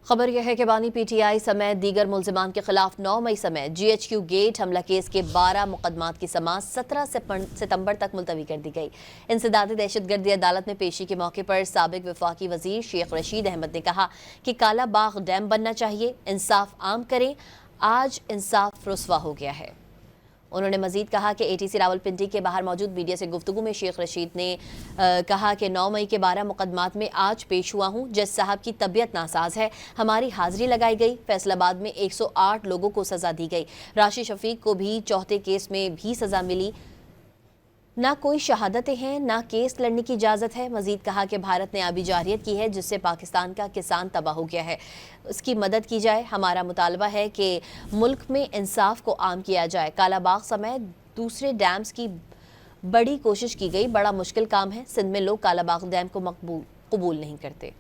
खबर यह है कि बानी पीटीआई समेत दीगर मुल्जिमान के खिलाफ 9 मई समेत GHQ गेट हमला केस के 12 मुकदमात की समाअत 17 सितंबर तक मुलतवी कर दी गई। इंसदादी दहशतगर्दी अदालत में पेशी के मौके पर साबिक वफाकी वजीर शेख रशीद अहमद ने कहा कि काला बाग डैम बनना चाहिए, इंसाफ आम करें, आज इंसाफ रुस्वा हो गया है। उन्होंने मजीद कहा कि ATC रावलपिंडी के बाहर मौजूद मीडिया से गुफ्तगू में शेख रशीद ने कहा कि 9 मई के 12 मुकदमात में आज पेश हुआ हूँ। जज साहब की तबीयत नासाज है, हमारी हाजिरी लगाई गई। फैसलाबाद में 108 लोगों को सज़ा दी गई। राशि शफीक को भी चौथे केस में भी सज़ा मिली। ना कोई शहादतें हैं, ना केस लड़ने की इजाज़त है। मजीद कहा कि भारत ने आबी जारियत की है जिससे पाकिस्तान का किसान तबाह हो गया है, उसकी मदद की जाए। हमारा मुतालबा है कि मुल्क में इंसाफ को आम किया जाए। काला बाग समेत दूसरे डैम्स की बड़ी कोशिश की गई, बड़ा मुश्किल काम है। सिंध में लोग काला बाग डैम को कबूल नहीं करते।